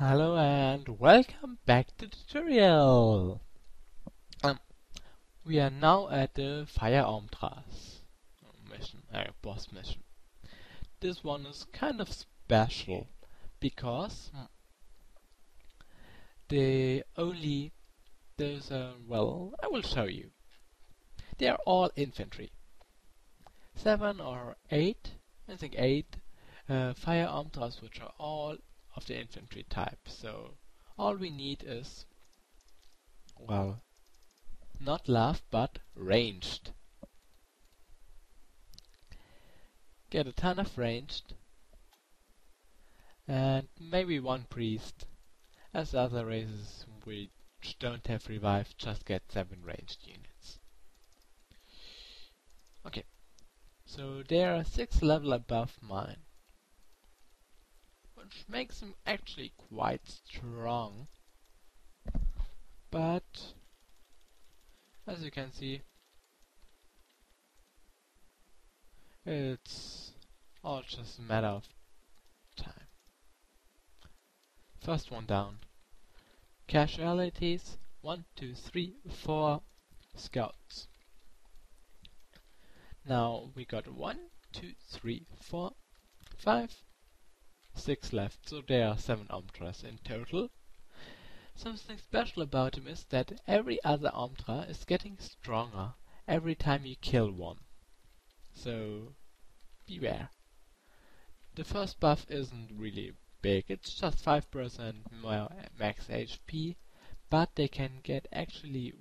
Hello and welcome back to the tutorial. We are now at the Fire Omtras mission, boss mission. This one is kind of special because I will show you. They are all infantry. 7 or 8, I think 8 Fire Omtras, which are all of the infantry type. So all we need is, well, not love, but ranged. Get a ton of ranged, and maybe one priest, as other races which don't have revive just get 7 ranged units. Okay, so they are 6 level above mine, which makes them actually quite strong, but as you can see, it's all just a matter of time. First one down. Casualties 1, 2, 3, 4 scouts. Now we got 1, 2, 3, 4, 5, 6 left, so there are 7 Omtras in total. Something special about him is that every other Omtra is getting stronger every time you kill one. So beware. The first buff isn't really big, it's just 5% more max HP, but they can get actually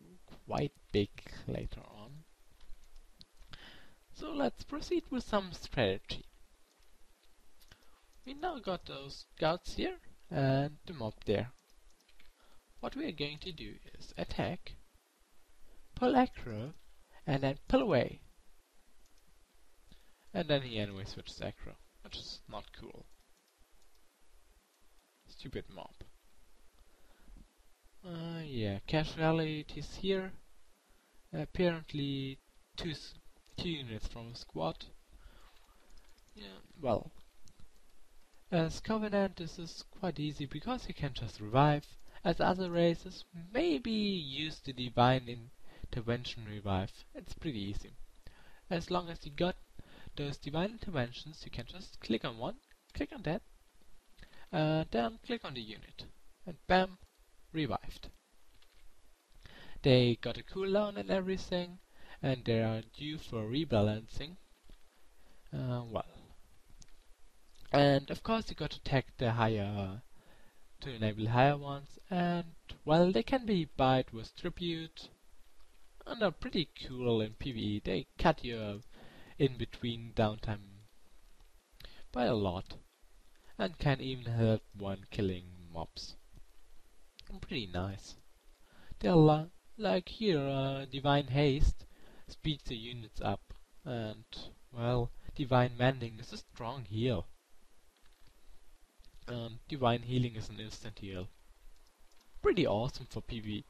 quite big later on. So let's proceed with some strategy. We now got those scouts here and the mob there. What we are going to do is attack, pull aggro, and then pull away. And then he anyway switches aggro, which is not cool. Stupid mob. Yeah, casualties here. Apparently 2 units from a squad. Yeah, well, as Covenant this is quite easy because you can just revive. As other races, maybe use the Divine Intervention revive. It's pretty easy. As long as you got those Divine Interventions, you can just click on one, click on that, then click on the unit, and bam, revived. They got a cooldown and everything, and they are due for rebalancing. And of course you got to tag the higher to enable higher ones, and well, they can be bought with tribute and are pretty cool in PvE. They cut your in-between downtime by a lot and can even help when killing mobs. Pretty nice. They're like here, Divine Haste speeds the units up, and well, Divine Mending is a strong heal. Divine Healing is an instant heal. Pretty awesome for PvE.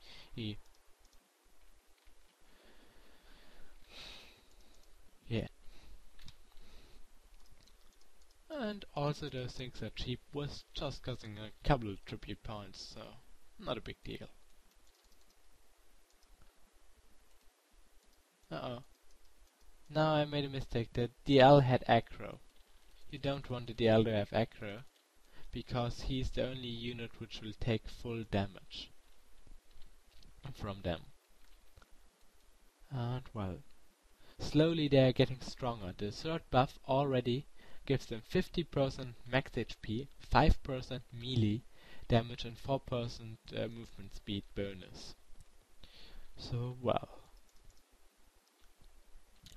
Yeah. And also those things are cheap with just costing a couple of tribute points, so not a big deal. Uh-oh. Now I made a mistake. The DL had aggro. You don't want the DL to have aggro, because he's the only unit which will take full damage from them. And well, slowly they are getting stronger. The third buff already gives them 50% max HP, 5% melee damage and 4% movement speed bonus. So well,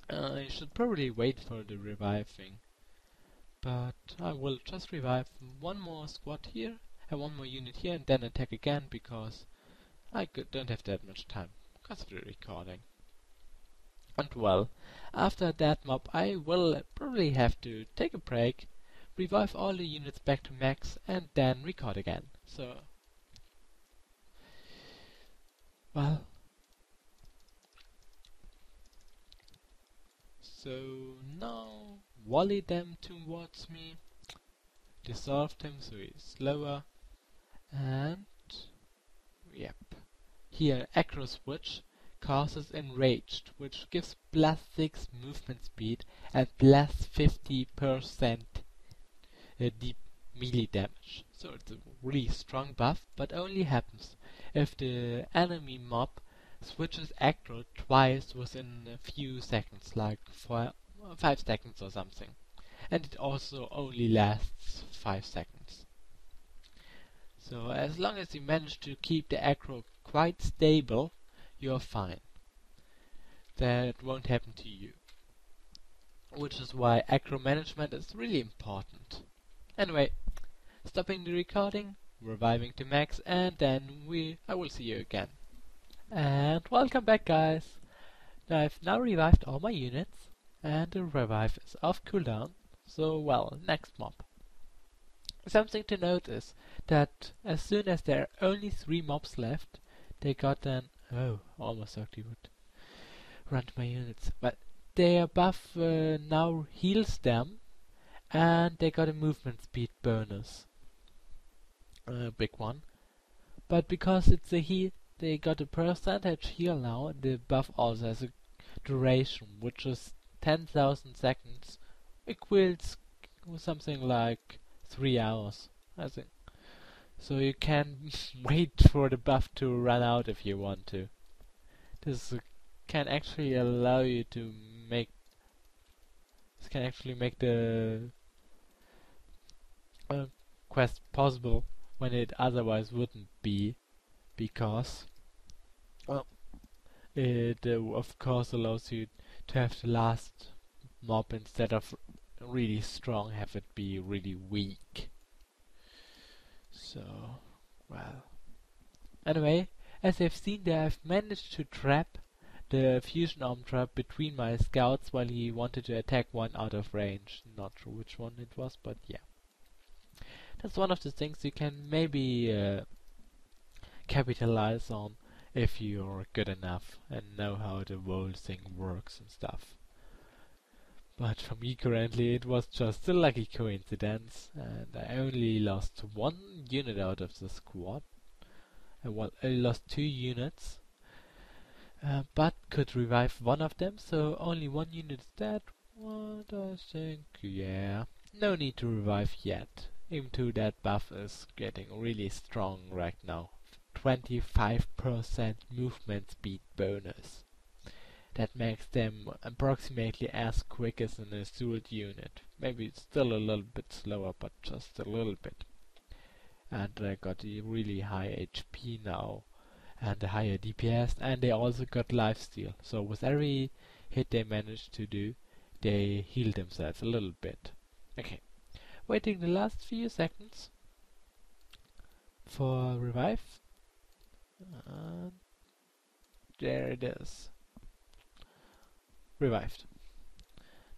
I should probably wait for the reviving. But I will just revive one more squad here, and one more unit here, and then attack again, because I don't have that much time because of the recording. And well, after that mob I will probably have to take a break, revive all the units back to max, and then record again. So, well. So now volley them towards me, dissolve him so he's slower, And yep. Here, Acro Switch causes Enraged, which gives +6 movement speed and +50% deep melee damage. So it's a really strong buff, but only happens if the enemy mob switches aggro twice within a few seconds, like for 5 seconds or something. And it also only lasts 5 seconds. So as long as you manage to keep the aggro quite stable, you're fine. That won't happen to you. Which is why aggro management is really important. Anyway, stopping the recording, reviving to max, and then I will see you again. And welcome back, guys! I've now revived all my units, and the revive is off cooldown, so well, next mob. Something to note is that as soon as there are only 3 mobs left, they got an... Oh, almost thought he would run to my units. But their buff now heals them, and they got a movement speed bonus. A big one. But because it's a heal, they got a percentage heal now, and the buff also has a duration, which is 10,000 seconds, equals something like 3 hours, I think. So you can wait for the buff to run out if you want to. This can actually allow you to make... This can actually make the quest possible when it otherwise wouldn't be, because well, it of course allows you to have the last mob, instead of really strong, have it be really weak. So, well. Anyway, as you've seen there, I've managed to trap the Fusion Omtras between my scouts while he wanted to attack one out of range. Not sure which one it was, but yeah. That's one of the things you can maybe capitalize on if you're good enough and know how the whole thing works and stuff. But for me currently it was just a lucky coincidence, and I only lost 1 unit out of the squad. Well, I lost 2 units, but could revive one of them, so only 1 unit is dead. What I think, yeah, no need to revive yet. Even though that buff is getting really strong right now. 25% movement speed bonus. That makes them approximately as quick as an assault unit. Maybe it's still a little bit slower, but just a little bit. And they got a really high HP now, and a higher DPS, and they also got lifesteal. So with every hit they manage to do, they heal themselves a little bit. Okay, waiting the last few seconds for revive. And there it is. Revived.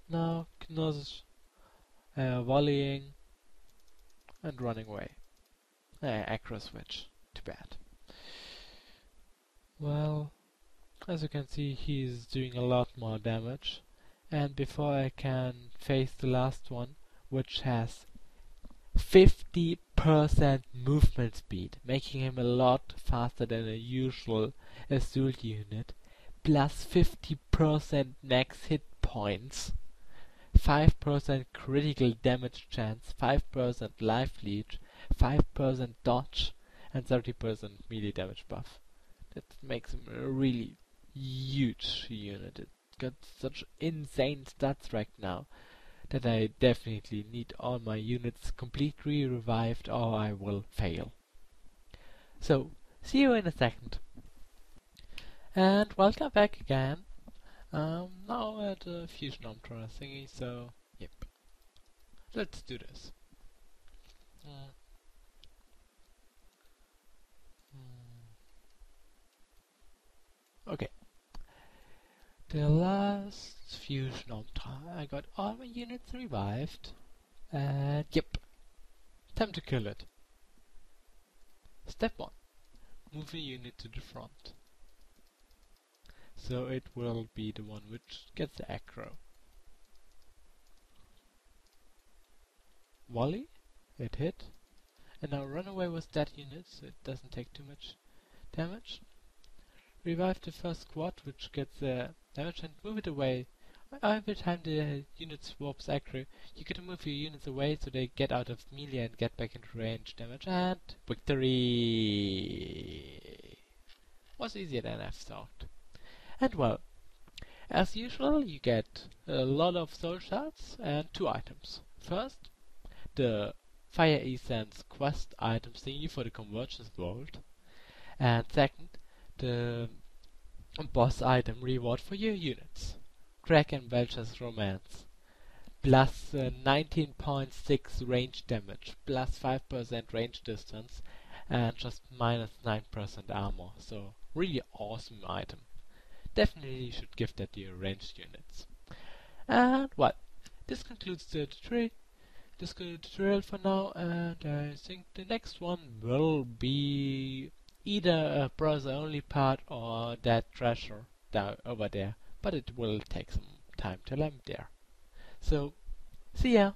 Now Knuss volleying and running away. Acro switch. Too bad. Well, as you can see, he's doing a lot more damage. And before I can face the last one, which has 50% movement speed, making him a lot faster than a usual assault unit, plus 50% max hit points, 5% critical damage chance, 5% life leech, 5% dodge, and 30% melee damage buff. That makes him a really huge unit. It's got such insane stats right now that I definitely need all my units completely revived or I will fail. So, see you in a second. And welcome back again. Now at the Fusion Omtras thingy, so yep. Let's do this. Okay. The last Fusion Omtras, I got all my units revived. And yep. Time to kill it. Step 1. Move a unit to the front. So it will be the one which gets the aggro. Volley, it hit, And now run away with that unit so it doesn't take too much damage. Revive the first squad, which gets the damage, and move it away. Every time the unit swaps aggro, you get to move your units away so they get out of melee and get back into range damage, and victory! Was easier than I thought. And well, as usual, you get a lot of soul shards and 2 items. First, the Fire Essence quest item thingy for the Convergence Vault, and second, the boss item reward for your units. Kraken Belcher's Romance. Plus 19.6 range damage, plus 5% range distance, and just minus 9% armor. So, really awesome item. Definitely you should give that to your ranged units. And well, this concludes the tutorial for now, and I think the next one will be either a browser only part or that treasure down over there, but it will take some time till I'm there. So, see ya!